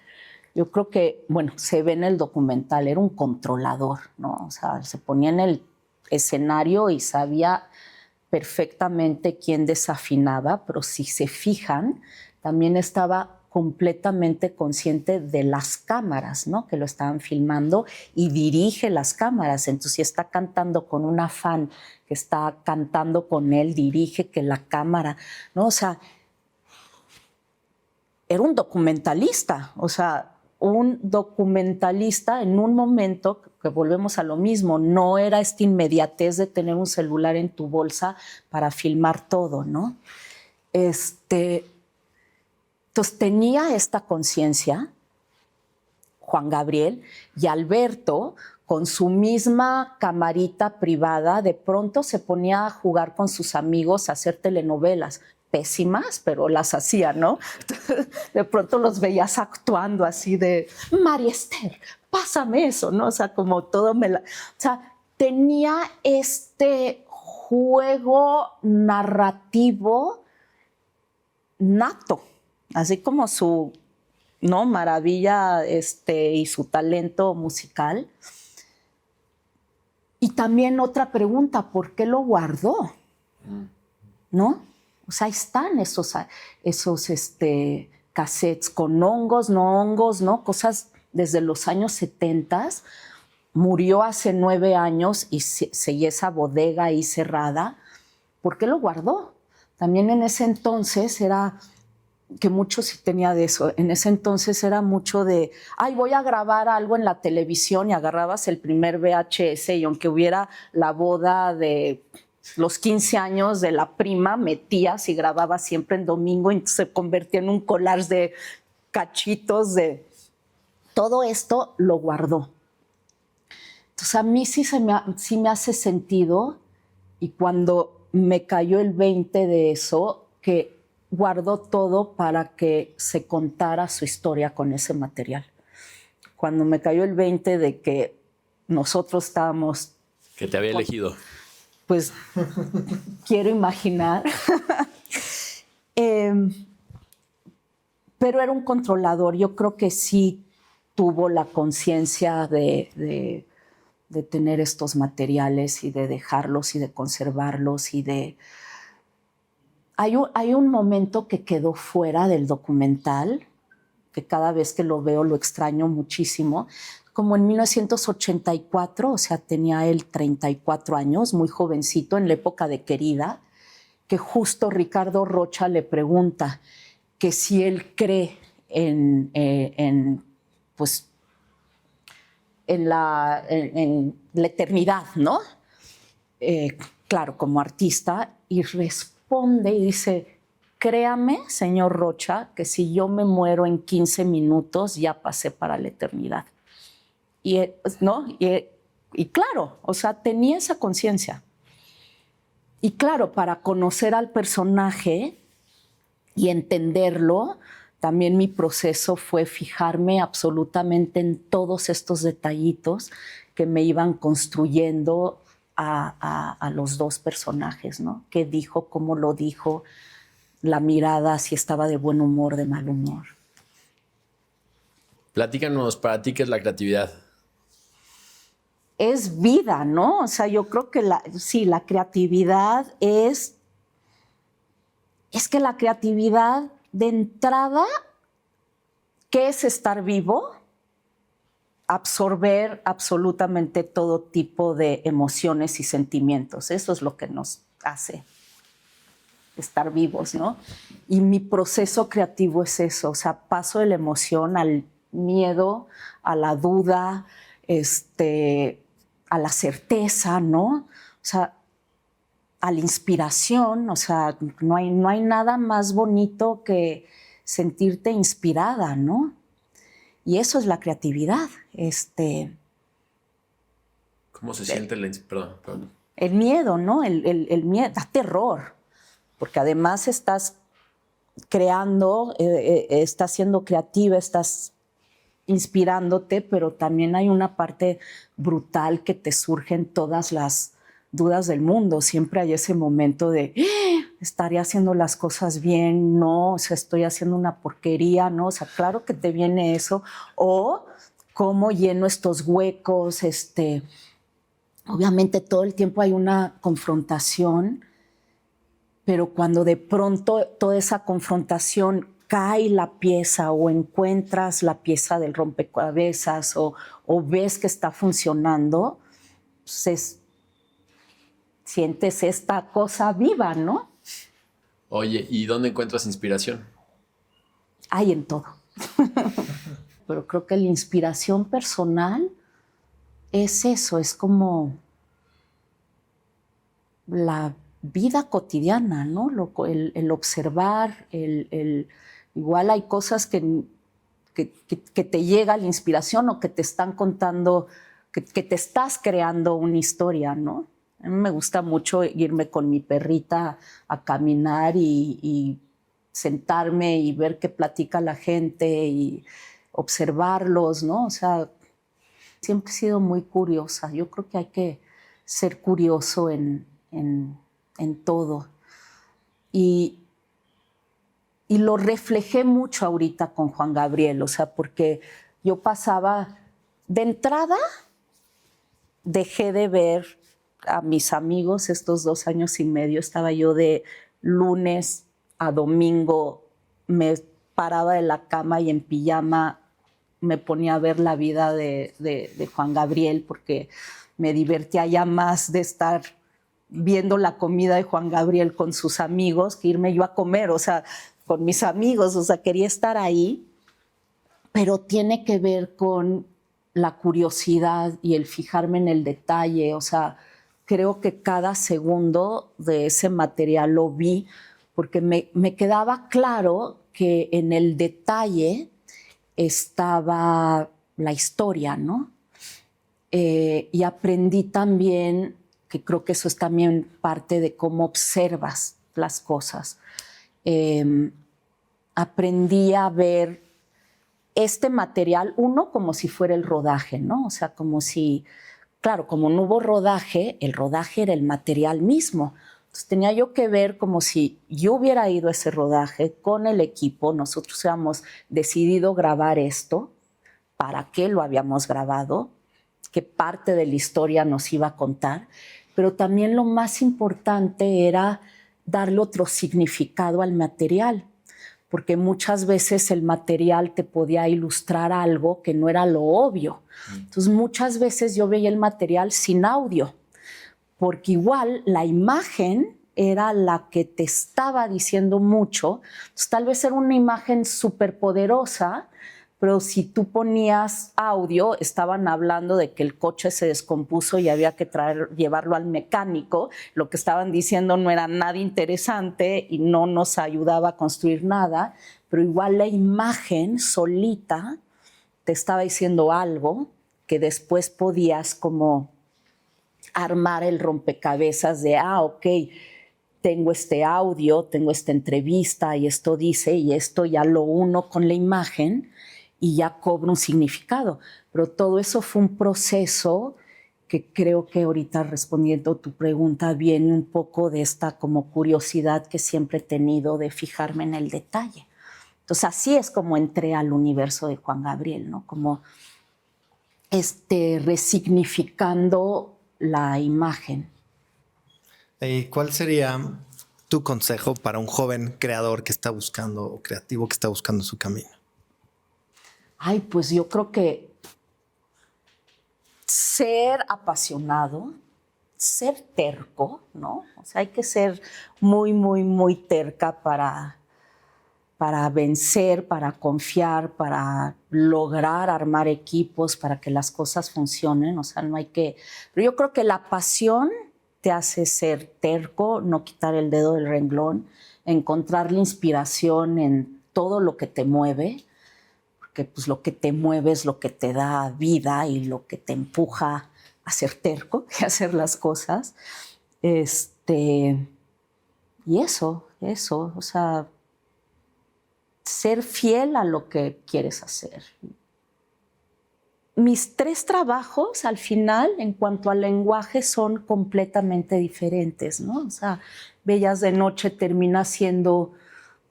Yo creo que, bueno, se ve en el documental, era un controlador, ¿no? O sea, se ponía en el escenario y sabía perfectamente quién desafinaba, pero si se fijan, también estaba completamente consciente de las cámaras, ¿no? Que lo estaban filmando y dirige las cámaras. Entonces, si está cantando con una fan que está cantando con él, dirige que la cámara, ¿no? O sea, era un documentalista, o sea, un documentalista en un momento que volvemos a lo mismo, no era esta inmediatez de tener un celular en tu bolsa para filmar todo, ¿no? Entonces tenía esta conciencia, Juan Gabriel, y Alberto, con su misma camarita privada, de pronto se ponía a jugar con sus amigos, a hacer telenovelas. Pésimas, pero las hacía, ¿no? De pronto los veías actuando así de, María Esther, pásame eso, ¿no? O sea, como todo o sea, tenía este juego narrativo nato, así como su, ¿no? Maravilla y su talento musical. Y también otra pregunta, ¿por qué lo guardó? ¿No? O sea, ahí están esos cassettes con hongos, ¿no? Cosas desde los años 70. Murió hace 9 años y seguía esa bodega ahí cerrada. ¿Por qué lo guardó? También en ese entonces era, que mucho sí tenía de eso, en ese entonces era mucho de, ay, voy a grabar algo en la televisión, y agarrabas el primer VHS y aunque hubiera la boda de los 15 años de la prima, metías y grababas siempre en domingo y se convertía en un collage de cachitos de... Todo esto lo guardó. Entonces a mí sí me hace sentido, y cuando me cayó el 20 de eso, que guardó todo para que se contara su historia con ese material. Cuando me cayó el 20 de que nosotros estábamos... Que te había elegido. Pues quiero imaginar. Pero era un controlador. Yo creo que sí tuvo la conciencia de tener estos materiales y de dejarlos y de conservarlos y de... Hay un momento que quedó fuera del documental, que cada vez que lo veo lo extraño muchísimo, como en 1984, o sea, tenía él 34 años, muy jovencito, en la época de Querida, que justo Ricardo Rocha le pregunta que si él cree pues, en la eternidad, ¿no? Claro, como artista, y responde y dice, créame, señor Rocha, que si yo me muero en 15 minutos, ya pasé para la eternidad. ¿No? Y claro, o sea, tenía esa conciencia. Y claro, para conocer al personaje y entenderlo, también mi proceso fue fijarme absolutamente en todos estos detallitos que me iban construyendo a los dos personajes, ¿no? ¿Qué dijo? ¿Cómo lo dijo? La mirada, si estaba de buen humor, de mal humor. Platícanos, para ti, ¿qué es la creatividad? Es vida, ¿no? O sea, yo creo que sí, la creatividad es que la creatividad de entrada, ¿qué es estar vivo? Absorber absolutamente todo tipo de emociones y sentimientos. Eso es lo que nos hace estar vivos, ¿no? Y mi proceso creativo es eso, o sea, paso de la emoción al miedo, a la duda, a la certeza, ¿no? O sea, a la inspiración, o sea, no hay nada más bonito que sentirte inspirada, ¿no? Y eso es la creatividad. ¿Cómo se siente perdón? El miedo, ¿no? El miedo da terror, porque además estás creando, estás siendo creativa, estás inspirándote, pero también hay una parte brutal que te surgen todas las dudas del mundo. Siempre hay ese momento de, ¿estaré haciendo las cosas bien? No, o sea, estoy haciendo una porquería, ¿no? O sea, claro que te viene eso. O cómo lleno estos huecos, obviamente todo el tiempo hay una confrontación, pero cuando de pronto toda esa confrontación cae la pieza o encuentras la pieza del rompecabezas o ves que está funcionando, pues sientes esta cosa viva, ¿no? Oye, ¿y dónde encuentras inspiración? Hay en todo. Pero creo que la inspiración personal es eso, es como la vida cotidiana, ¿no? El observar, igual hay cosas que te llega la inspiración o que te están contando, que te estás creando una historia, ¿no? A mí me gusta mucho irme con mi perrita a caminar y sentarme y ver qué platica la gente y observarlos, ¿no? O sea, siempre he sido muy curiosa. Yo creo que hay que ser curioso en todo. Y lo reflejé mucho ahorita con Juan Gabriel, o sea, porque yo pasaba, de entrada, dejé de ver a mis amigos estos 2 años y medio. Estaba yo de lunes a domingo, me paraba de la cama y en pijama me ponía a ver la vida de Juan Gabriel, porque me divertía ya más de estar viendo la comida de Juan Gabriel con sus amigos que irme yo a comer, o sea, con mis amigos, o sea, quería estar ahí, pero tiene que ver con la curiosidad y el fijarme en el detalle, o sea, creo que cada segundo de ese material lo vi porque me quedaba claro que en el detalle estaba la historia, ¿no? Y aprendí también, que creo que eso es también parte de cómo observas las cosas. Aprendí a ver este material, uno, como si fuera el rodaje, ¿no? O sea, como si, claro, como no hubo rodaje, el rodaje era el material mismo. Entonces tenía yo que ver como si yo hubiera ido a ese rodaje con el equipo, nosotros habíamos decidido grabar esto, para qué lo habíamos grabado, qué parte de la historia nos iba a contar, pero también lo más importante era darle otro significado al material, porque muchas veces el material te podía ilustrar algo que no era lo obvio. Entonces muchas veces yo veía el material sin audio, porque igual la imagen era la que te estaba diciendo mucho. Entonces, tal vez era una imagen súper poderosa, pero si tú ponías audio, estaban hablando de que el coche se descompuso y había que llevarlo al mecánico. Lo que estaban diciendo no era nada interesante y no nos ayudaba a construir nada, pero igual la imagen solita te estaba diciendo algo que después podías como armar el rompecabezas de, ok, tengo este audio, tengo esta entrevista y esto dice, y esto ya lo uno con la imagen y ya cobra un significado. Pero todo eso fue un proceso que creo que ahorita, respondiendo a tu pregunta, viene un poco de esta como curiosidad que siempre he tenido de fijarme en el detalle. Entonces así es como entré al universo de Juan Gabriel, ¿no? Como resignificando la imagen. ¿Y cuál sería tu consejo para un joven creador que está buscando, o creativo que está buscando su camino? Ay, pues yo creo que ser apasionado, ser terco, ¿no? O sea, hay que ser muy, muy, muy terca para vencer, para confiar, para lograr armar equipos, para que las cosas funcionen. O sea, no hay que... Pero yo creo que la pasión te hace ser terco, no quitar el dedo del renglón, encontrar la inspiración en todo lo que te mueve, porque pues lo que te mueve es lo que te da vida y lo que te empuja a ser terco y a hacer las cosas. Y eso, o sea, ser fiel a lo que quieres hacer. Mis 3 trabajos, al final, en cuanto al lenguaje, son completamente diferentes, ¿no? O sea, Bellas de Noche termina siendo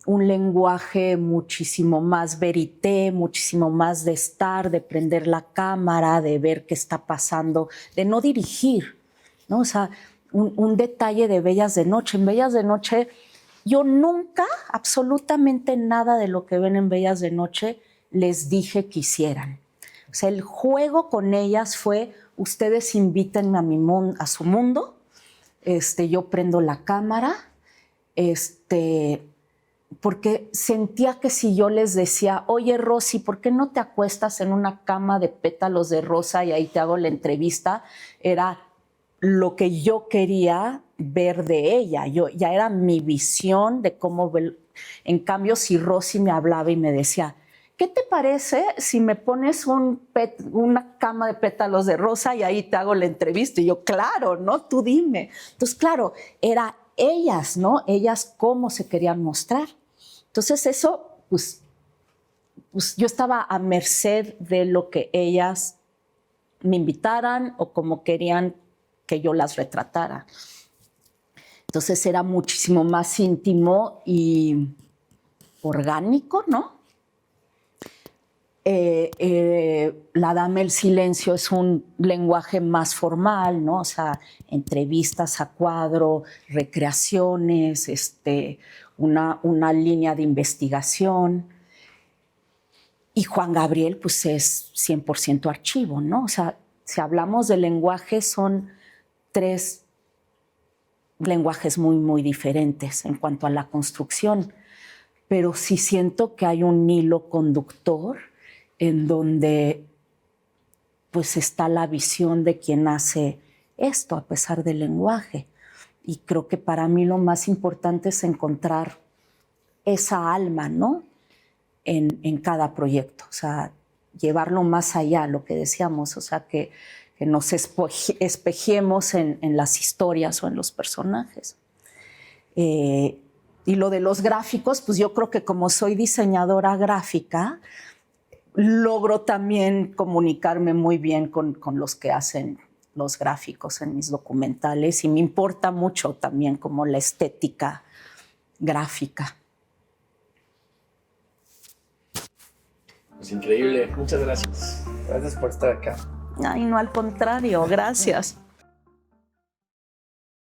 un lenguaje muchísimo más verité, muchísimo más de estar, de prender la cámara, de ver qué está pasando, de no dirigir, ¿no? O sea, un detalle de Bellas de Noche. En Bellas de Noche yo nunca, absolutamente nada de lo que ven en Bellas de Noche, les dije que hicieran. O sea, el juego con ellas fue, ustedes invítenme a su mundo, yo prendo la cámara, porque sentía que si yo les decía, oye, Rosy, ¿por qué no te acuestas en una cama de pétalos de rosa y ahí te hago la entrevista? Era lo que yo quería ver de ella. Ya era mi visión de cómo... En cambio, si Rosy me hablaba y me decía, ¿qué te parece si me pones una cama de pétalos de rosa y ahí te hago la entrevista? Y yo, claro, ¿no? Tú dime. Entonces, claro, era ellas, ¿no? Ellas cómo se querían mostrar. Entonces eso, pues yo estaba a merced de lo que ellas me invitaran o como querían que yo las retratara. Entonces era muchísimo más íntimo y orgánico, ¿no? La Dama del Silencio es un lenguaje más formal, ¿no? O sea, entrevistas a cuadro, recreaciones, una línea de investigación. Y Juan Gabriel, pues es 100% archivo, ¿no? O sea, si hablamos de lenguaje, son 3 lenguajes muy, muy diferentes en cuanto a la construcción. Pero sí siento que hay un hilo conductor en donde pues está la visión de quien hace esto a pesar del lenguaje. Y creo que para mí lo más importante es encontrar esa alma, ¿no? En cada proyecto, o sea, llevarlo más allá, lo que decíamos, o sea, que nos espejemos en las historias o en los personajes. Y lo de los gráficos, pues yo creo que como soy diseñadora gráfica, logro también comunicarme muy bien con los que hacen los gráficos en mis documentales y me importa mucho también como la estética gráfica. Pues increíble, muchas gracias. Gracias por estar acá. Ay, no, al contrario, gracias.